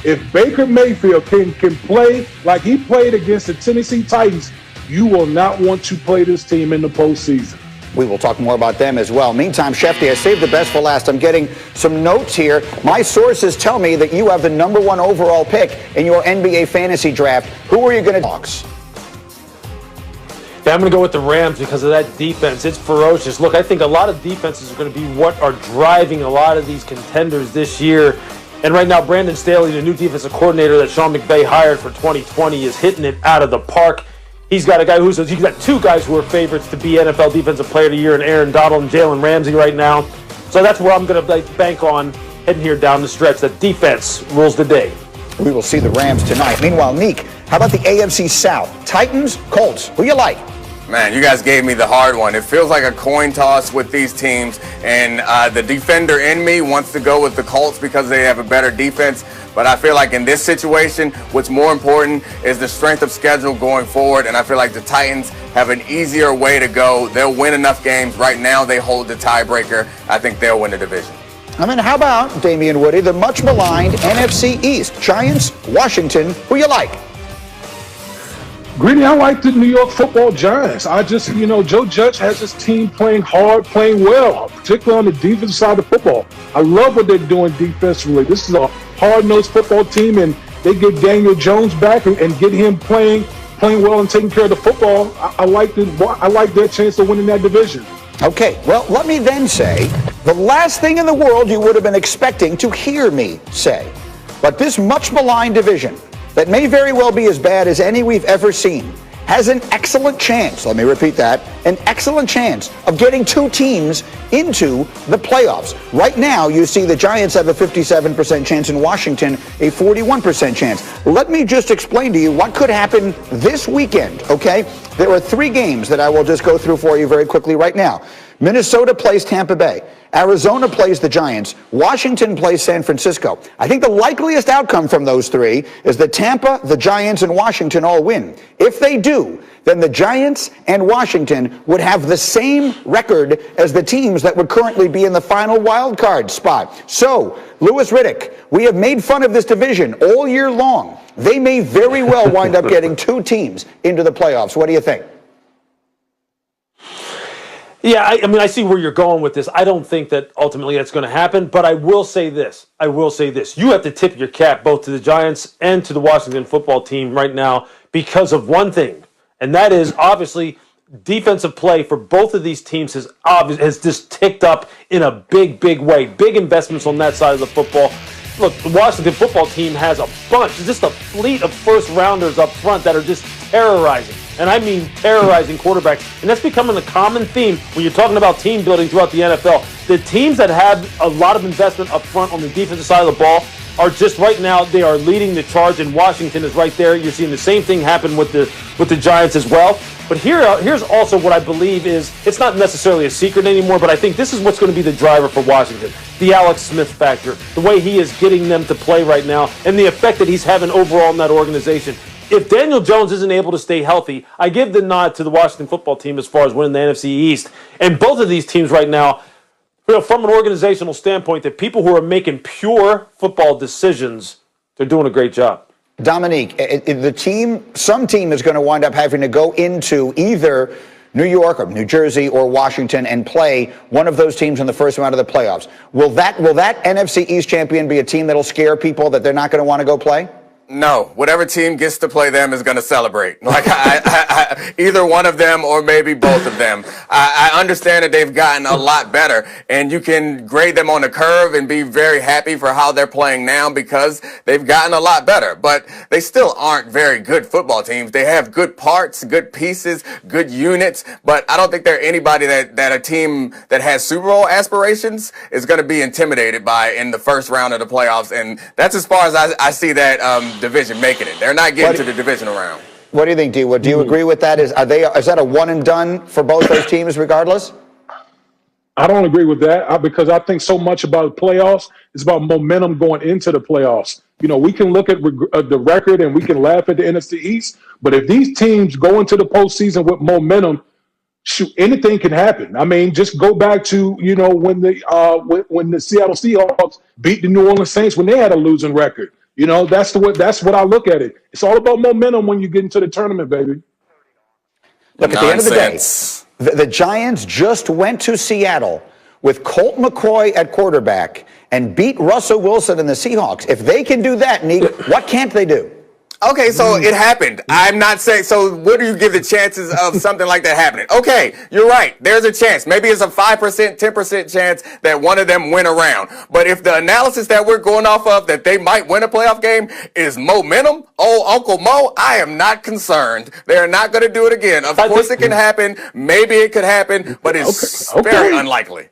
If Baker Mayfield can play like he played against the Tennessee Titans, you will not want to play this team in the postseason. We will talk more about them as well. Meantime, Shefty, I saved the best for last. I'm getting some notes here. My sources tell me that you have the number 1 overall pick in your NBA fantasy draft. Who are you going to talk? Yeah, I'm going to go with the Rams because of that defense. It's ferocious. Look, I think a lot of defenses are going to be what are driving a lot of these contenders this year. And right now, Brandon Staley, the new defensive coordinator that Sean McVay hired for 2020, is hitting it out of the park. He's got he's got 2 guys who are favorites to be NFL Defensive Player of the Year, and Aaron Donald and Jalen Ramsey right now. So that's where I'm going to bank on heading here down the stretch. That defense rules the day. We will see the Rams tonight. Meanwhile, Neek, how about the AFC South? Titans, Colts, who you like? Man, you guys gave me the hard one. It feels like a coin toss with these teams, and the defender in me wants to go with the Colts because they have a better defense. But I feel like in this situation, what's more important is the strength of schedule going forward, and I feel like the Titans have an easier way to go. They'll win enough games. Right now, they hold the tiebreaker. I think they'll win the division. I mean, how about, Damien Woody, the much-maligned NFC East? Giants, Washington, who you like? Greedy, I like the New York Football Giants. Joe Judge has his team playing hard, playing well, particularly on the defensive side of football. I love what they're doing defensively. This is a hard-nosed football team, and they get Daniel Jones back and get him playing well and taking care of the football. I like their chance of winning that division. Okay, well, let me then say the last thing in the world you would have been expecting to hear me say. But this much-maligned division that may very well be as bad as any we've ever seen has an excellent chance, let me repeat that, an excellent chance of getting 2 teams into the playoffs. Right now, you see the Giants have a 57% chance and Washington a 41% chance. Let me just explain to you what could happen this weekend, okay? There are 3 games that I will just go through for you very quickly right now. Minnesota plays Tampa Bay. Arizona plays the Giants. Washington plays San Francisco. I think the likeliest outcome from those 3 is that Tampa, the Giants, and Washington all win. If they do, then the Giants and Washington would have the same record as the teams that would currently be in the final wild card spot. So, Louis Riddick, we have made fun of this division all year long. They may very well wind up getting 2 teams into the playoffs. What do you think? Yeah, I see where you're going with this. I don't think that ultimately that's going to happen, but I will say this. You have to tip your cap both to the Giants and to the Washington football team right now because of one thing, and that is obviously defensive play for both of these teams has just ticked up in a big way. Big investments on that side of the football. Look, the Washington football team has a bunch, just a fleet of first-rounders up front that are just terrorizing. And I mean terrorizing quarterbacks. And that's becoming a common theme when you're talking about team building throughout the NFL. The teams that have a lot of investment up front on the defensive side of the ball are just right now, they are leading the charge, and Washington is right there. You're seeing the same thing happen with the Giants as well. But here's also what I believe is, it's not necessarily a secret anymore, but I think this is what's going to be the driver for Washington. The Alex Smith factor, the way he is getting them to play right now, and the effect that he's having overall in that organization. If Daniel Jones isn't able to stay healthy, I give the nod to the Washington football team as far as winning the NFC East. And both of these teams right now, from an organizational standpoint, the people who are making pure football decisions, they're doing a great job. Dominique, some team is going to wind up having to go into either New York or New Jersey or Washington and play one of those teams in the first round of the playoffs. Will that NFC East champion be a team that'll scare people that they're not going to want to go play? No, whatever team gets to play them is going to celebrate. Like either one of them or maybe both of them. I understand that they've gotten a lot better, and you can grade them on a curve and be very happy for how they're playing now because they've gotten a lot better. But they still aren't very good football teams. They have good parts, good pieces, good units, but I don't think they're anybody that a team that has Super Bowl aspirations is going to be intimidated by in the first round of the playoffs. And that's as far as I see that division making it. They're not getting to the divisional round. What do you think, D-Wood? Do you agree with that? Is that a one and done for both those teams regardless? I don't agree with that because I think so much about the playoffs is about momentum going into the playoffs. You know, we can look at the record and we can laugh at the NFC East, but if these teams go into the postseason with momentum, shoot, anything can happen. I mean, just go back to, when the Seattle Seahawks beat the New Orleans Saints when they had a losing record. You know, that's what I look at it. It's all about momentum when you get into the tournament, baby. Look, at the end of the day, the Giants just went to Seattle with Colt McCoy at quarterback and beat Russell Wilson and the Seahawks. If they can do that, Nick, what can't they do? Okay, so it happened. I'm not saying, so what do you give the chances of something like that happening? Okay, you're right. There's a chance. Maybe it's a 5%, 10% chance that one of them win around. But if the analysis that we're going off of that they might win a playoff game is momentum, oh, Uncle Mo, I am not concerned. They're not going to do it again. Of course it can happen. Maybe it could happen, but it's very unlikely.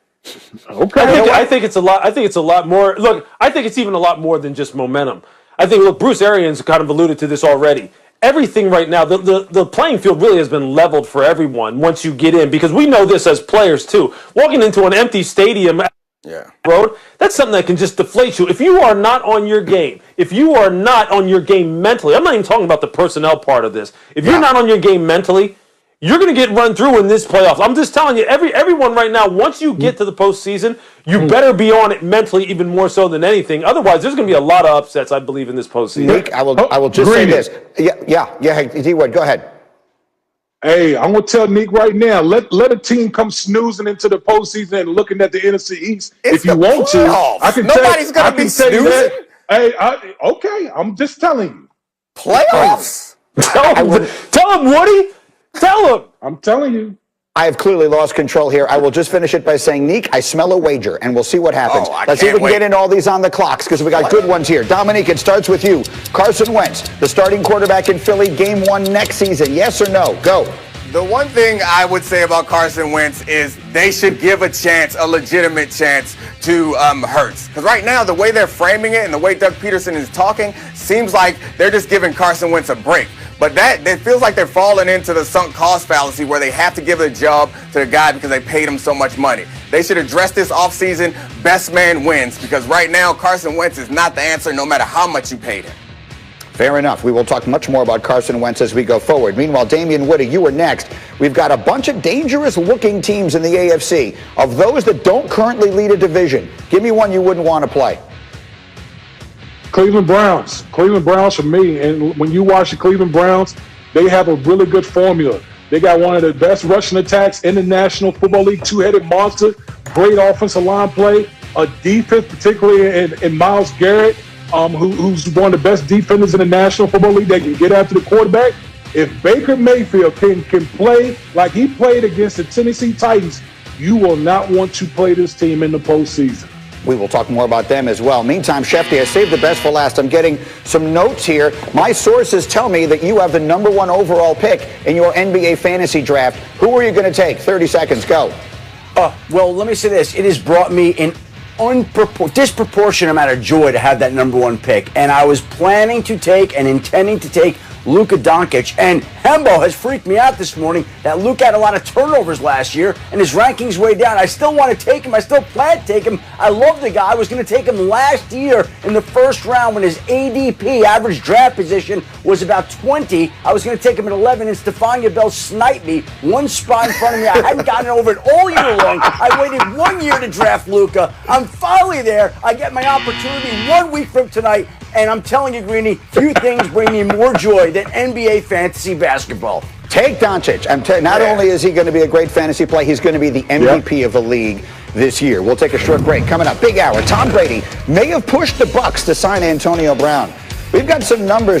Okay. I think it's a lot. I think it's a lot more. Look, I think it's even a lot more than just momentum. I think, look, Bruce Arians kind of alluded to this already. Everything right now, the playing field really has been leveled for everyone once you get in, because we know this as players too. Walking into an empty stadium road, that's something that can just deflate you. If you are not on your game, if you are not on your game mentally, I'm not even talking about the personnel part of this. If you're not on your game mentally, you're going to get run through in this playoffs. I'm just telling you, everyone right now, once you get to the postseason, you better be on it mentally even more so than anything. Otherwise, there's going to be a lot of upsets, I believe, in this postseason. Nick, I will just say this. Yeah, D-Wood, go ahead. Hey, I'm going to tell Nick right now, let a team come snoozing into the postseason and looking at the NFC East. It's if you want playoffs. to, I can Nobody's going to be snoozing. Hey, okay, I'm just telling you. Playoffs? Tell him, Woody. Tell him. I'm telling you. I have clearly lost control here. I will just finish it by saying, Neek, I smell a wager, and we'll see what happens. Let's see if we can get into all these on the clocks, because we got good ones here. Dominique, it starts with you. Carson Wentz, the starting quarterback in Philly, game 1 next season. Yes or no? Go. The one thing I would say about Carson Wentz is they should give a chance, a legitimate chance, to Hurts. Because right now, the way they're framing it and the way Doug Peterson is talking seems like they're just giving Carson Wentz a break. But it feels like they're falling into the sunk cost fallacy where they have to give a job to the guy because they paid him so much money. They should address this offseason, best man wins, because right now Carson Wentz is not the answer no matter how much you paid him. Fair enough. We will talk much more about Carson Wentz as we go forward. Meanwhile, Damien Woody, you are next. We've got a bunch of dangerous-looking teams in the AFC. Of those that don't currently lead a division, give me one you wouldn't want to play. Cleveland Browns. Cleveland Browns for me. And when you watch the Cleveland Browns, they have a really good formula. They got one of the best rushing attacks in the National Football League, two-headed monster, great offensive line play, a defense, particularly in Myles Garrett, who's one of the best defenders in the National Football League. They can get after the quarterback. If Baker Mayfield can play like he played against the Tennessee Titans, you will not want to play this team in the postseason. We will talk more about them as well. Meantime, Shefty, I saved the best for last. I'm getting some notes here. My sources tell me that you have the #1 overall pick in your NBA fantasy draft. Who are you going to take? 30 seconds, go. Well, let me say this. It has brought me an disproportionate amount of joy to have that #1 pick. And I was planning to take and intending to take Luka Doncic, and Hembo has freaked me out this morning that Luka had a lot of turnovers last year and his ranking's way down. I still want to take him. I still plan to take him. I love the guy. I was going to take him last year in the first round when his ADP, average draft position, was about 20. I was going to take him at 11, and Stephania Bell sniped me one spot in front of me. I hadn't gotten over it all year long. I waited 1 year to draft Luka. I'm finally there. I get my opportunity 1 week from tonight. And I'm telling you, Greeny, few things bring me more joy than NBA fantasy basketball. Take Doncic. Not only is he going to be a great fantasy play, he's going to be the MVP of the league this year. We'll take a short break. Coming up, big hour. Tom Brady may have pushed the Bucs to sign Antonio Brown. We've got some numbers.